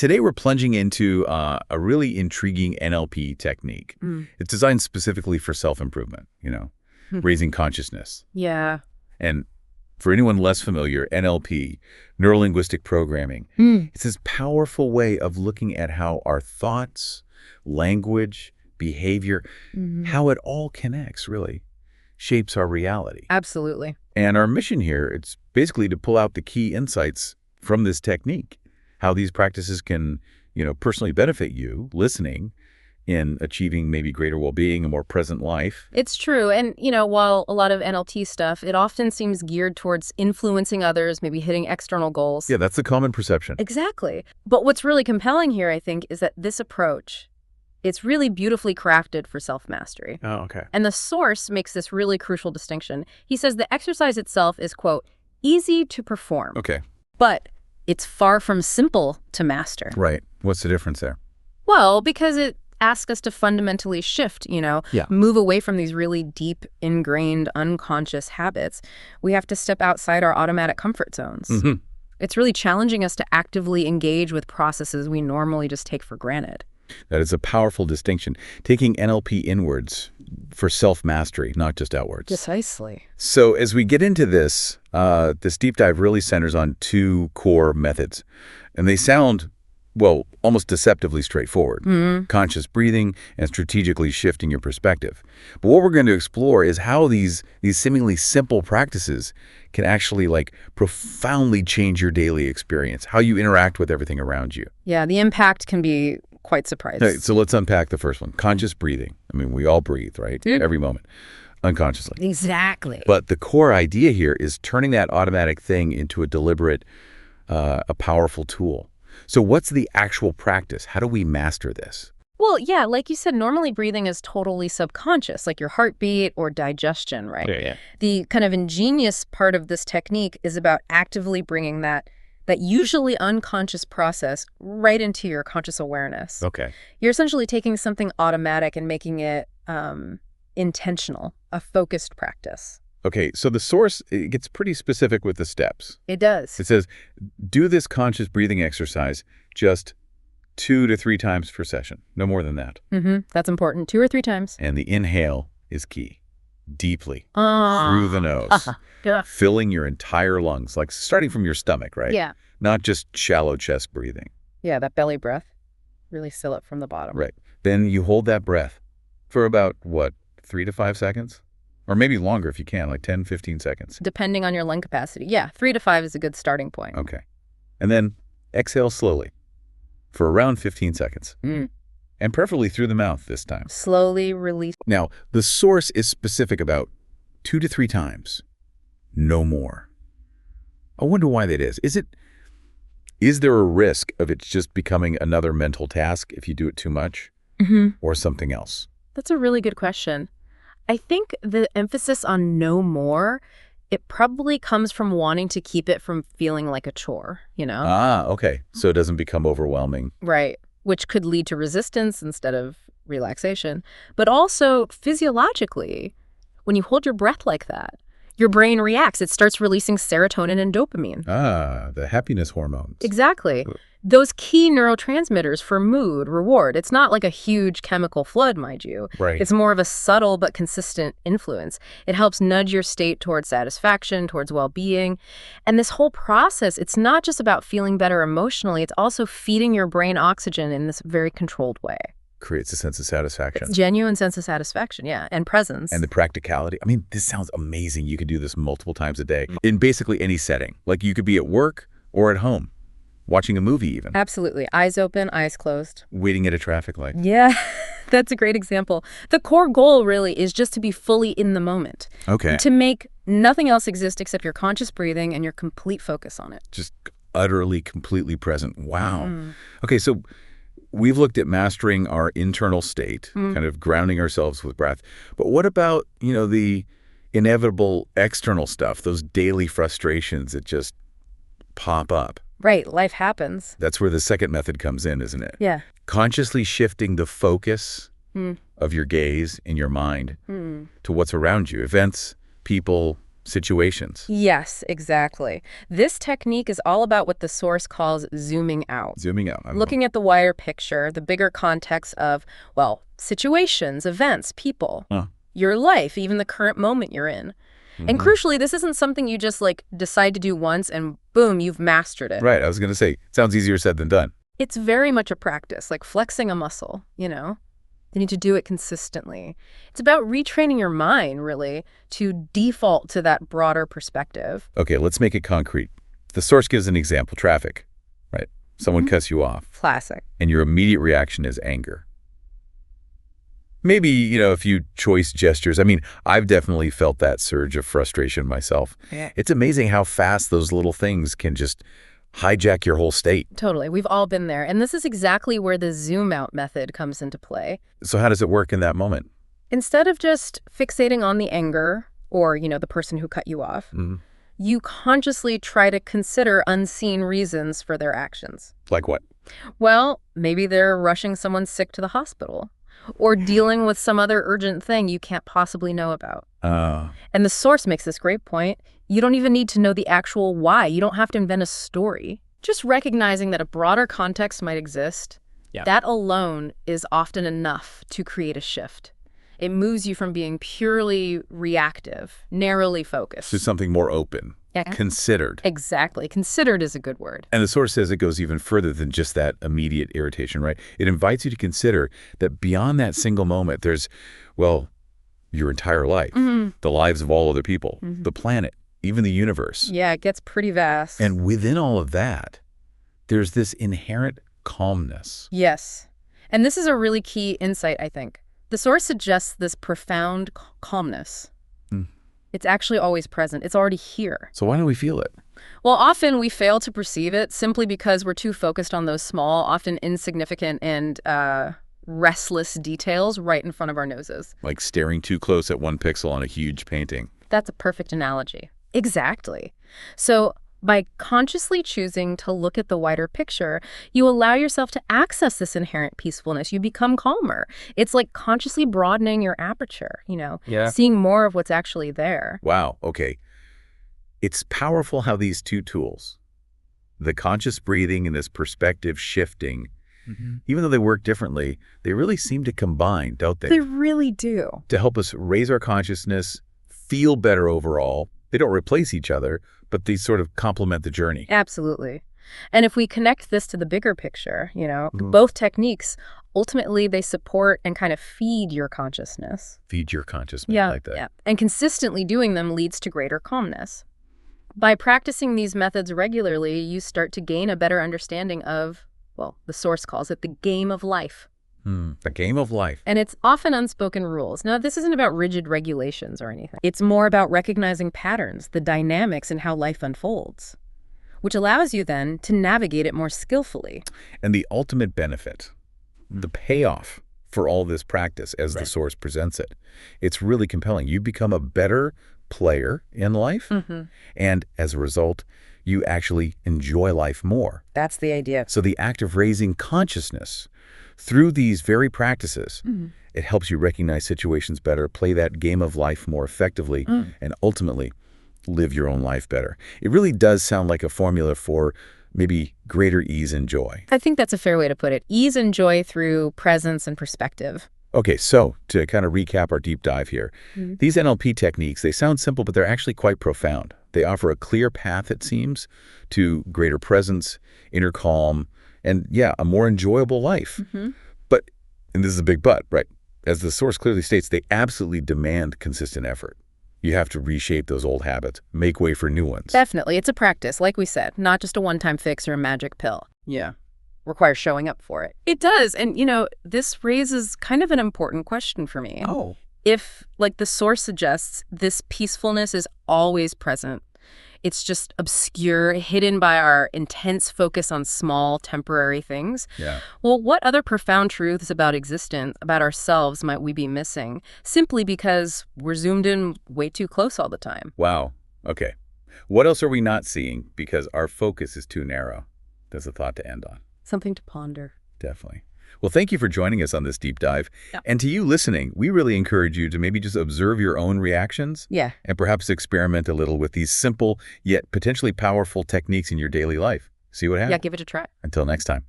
today we're plunging into a really intriguing NLP technique. It's designed specifically for self-improvement, raising consciousness. Yeah. And for anyone less familiar, NLP, neuro-linguistic programming, it's this powerful way of looking at how our thoughts, language, behavior, how it all connects, really, shapes our reality. Absolutely. And our mission here, it's basically to pull out the key insights from this technique, how these practices can, personally benefit you listening in achieving maybe greater well-being, a more present life. It's true. And, while a lot of NLP stuff, it often seems geared towards influencing others, maybe hitting external goals. Yeah, that's the common perception. Exactly. But what's really compelling here, I think, is that this approach, it's really beautifully crafted for self-mastery. Oh, okay. And the source makes this really crucial distinction. He says the exercise itself is, quote, easy to perform. Okay. But it's far from simple to master. Right. What's the difference there? Well, because it asks us to fundamentally shift, move away from these really deep, ingrained, unconscious habits. We have to step outside our automatic comfort zones. It's really challenging us to actively engage with processes we normally just take for granted. That is a powerful distinction. Taking NLP inwards for self-mastery, not just outwards. Precisely. So as we get into this, this deep dive really centers on two core methods. And they sound, well, almost deceptively straightforward. Conscious breathing and strategically shifting your perspective. But what we're going to explore is how these seemingly simple practices can actually profoundly change your daily experience, how you interact with everything around you. Yeah, the impact can be quite surprising. Okay, so let's unpack the first one. Conscious breathing. I mean, we all breathe, right? Every moment, unconsciously. Exactly. But the core idea here is turning that automatic thing into a deliberate, a powerful tool. So what's the actual practice? How do we master this? Well, yeah, like you said, normally breathing is totally subconscious, like your heartbeat or digestion, right? Yeah. The kind of ingenious part of this technique is about actively bringing that usually unconscious process right into your conscious awareness. Okay. You're essentially taking something automatic and making it intentional, a focused practice. Okay, so the source, it gets pretty specific with the steps. It does. It says, do this conscious breathing exercise just 2 to 3 times per session. No more than that. That's important. 2 or 3 times. And the inhale is key. Deeply. Through the nose. Filling your entire lungs, like starting from your stomach, right? Yeah. Not just shallow chest breathing. Yeah, that belly breath. Really fill it from the bottom. Right. Then you hold that breath for about, 3 to 5 seconds? Or maybe longer if you can, like 10, 15 seconds. Depending on your lung capacity. Yeah, 3 to 5 is a good starting point. Okay. And then exhale slowly for around 15 seconds. And preferably through the mouth this time. Slowly release. Now, the source is specific about 2 to 3 times. No more. I wonder why that is. Is there a risk of it just becoming another mental task if you do it too much? Or something else? That's a really good question. I think the emphasis on no more, it probably comes from wanting to keep it from feeling like a chore, Okay. So it doesn't become overwhelming. Right. Which could lead to resistance instead of relaxation. But also physiologically, when you hold your breath like that, your brain reacts. It starts releasing serotonin and dopamine. The happiness hormones. Exactly. Those key neurotransmitters for mood, reward. It's not like a huge chemical flood, mind you. Right. It's more of a subtle but consistent influence. It helps nudge your state towards satisfaction, towards well-being. And this whole process, it's not just about feeling better emotionally. It's also feeding your brain oxygen in this very controlled way. Creates a sense of satisfaction. It's genuine sense of satisfaction, yeah, and presence. And the practicality. I mean, this sounds amazing. You could do this multiple times a day in basically any setting. Like you could be at work or at home, watching a movie even. Absolutely. Eyes open, eyes closed. Waiting at a traffic light. Yeah, that's a great example. The core goal really is just to be fully in the moment. Okay. To make nothing else exist except your conscious breathing and your complete focus on it. Just utterly, completely present. Wow. Okay, so we've looked at mastering our internal state, kind of grounding ourselves with breath. But what about, the inevitable external stuff, those daily frustrations that just pop up? Right. Life happens. That's where the second method comes in, isn't it? Yeah. Consciously shifting the focus of your gaze in your mind to what's around you, events, people, situations. Yes, exactly. This technique is all about what the source calls zooming out. Zooming out. Looking at the wider picture, the bigger context of, well, situations, events, people, your life, even the current moment you're in. And crucially, this isn't something you just decide to do once and boom, you've mastered it. Right. I was going to say, it sounds easier said than done. It's very much a practice, like flexing a muscle, you know? You need to do it consistently. It's about retraining your mind, really, to default to that broader perspective. Okay, let's make it concrete. The source gives an example, traffic, right? Someone cuts you off. Classic. And your immediate reaction is anger. Maybe, a few choice gestures. I mean, I've definitely felt that surge of frustration myself. Yeah. It's amazing how fast those little things can just hijack your whole state. Totally. We've all been there. And this is exactly where the zoom out method comes into play. So how does it work in that moment? Instead of just fixating on the anger or, the person who cut you off, you consciously try to consider unseen reasons for their actions. Like what? Well, maybe they're rushing someone sick to the hospital or dealing with some other urgent thing you can't possibly know about. And the source makes this great point. You don't even need to know the actual why. You don't have to invent a story. Just recognizing that a broader context might exist, that alone is often enough to create a shift. It moves you from being purely reactive, narrowly focused, to something more open, considered. Exactly. Considered is a good word. And the source says it goes even further than just that immediate irritation, right? It invites you to consider that beyond that single moment, there's, your entire life, the lives of all other people, the planet, even the universe. Yeah, it gets pretty vast. And within all of that, there's this inherent calmness. Yes. And this is a really key insight, I think. The source suggests this profound calmness. It's actually always present. It's already here. So why don't we feel it? Well, often we fail to perceive it simply because we're too focused on those small, often insignificant and restless details right in front of our noses. Like staring too close at one pixel on a huge painting. That's a perfect analogy. Exactly. So by consciously choosing to look at the wider picture, you allow yourself to access this inherent peacefulness. You become calmer. It's like consciously broadening your aperture, seeing more of what's actually there. Wow. Okay. It's powerful how these two tools, the conscious breathing and this perspective shifting, even though they work differently, they really seem to combine, don't they? They really do. To help us raise our consciousness, feel better overall. They don't replace each other, but they sort of complement the journey. Absolutely. And if we connect this to the bigger picture, both techniques, ultimately they support and kind of feed your consciousness. Feed your consciousness like that. Yeah. And consistently doing them leads to greater calmness. By practicing these methods regularly, you start to gain a better understanding of, the source calls it the game of life. The game of life. And it's often unspoken rules. Now, this isn't about rigid regulations or anything. It's more about recognizing patterns, the dynamics in how life unfolds, which allows you then to navigate it more skillfully. And the ultimate benefit, the payoff for all this practice as the source presents it, it's really compelling. You become a better player in life, and as a result, you actually enjoy life more. That's the idea. So the act of raising consciousness through these very practices, it helps you recognize situations better, play that game of life more effectively, and ultimately live your own life better. It really does sound like a formula for maybe greater ease and joy. I think that's a fair way to put it. Ease and joy through presence and perspective. Okay, so to kind of recap our deep dive here, these NLP techniques, they sound simple, but they're actually quite profound. They offer a clear path, it seems, to greater presence, inner calm, and a more enjoyable life. But, and this is a big but, right? As the source clearly states, they absolutely demand consistent effort. You have to reshape those old habits, make way for new ones. Definitely. It's a practice, like we said, not just a one-time fix or a magic pill. Yeah. Requires showing up for it. It does. And, this raises kind of an important question for me. Oh. If, like the source suggests, this peacefulness is always present, it's just obscure, hidden by our intense focus on small, temporary things. Yeah. Well, what other profound truths about existence, about ourselves, might we be missing simply because we're zoomed in way too close all the time? Wow. Okay. What else are we not seeing because our focus is too narrow? That's a thought to end on. Something to ponder. Definitely. Well, thank you for joining us on this deep dive. Yeah. And to you listening, we really encourage you to maybe just observe your own reactions. Yeah. And perhaps experiment a little with these simple yet potentially powerful techniques in your daily life. See what happens. Yeah, give it a try. Until next time.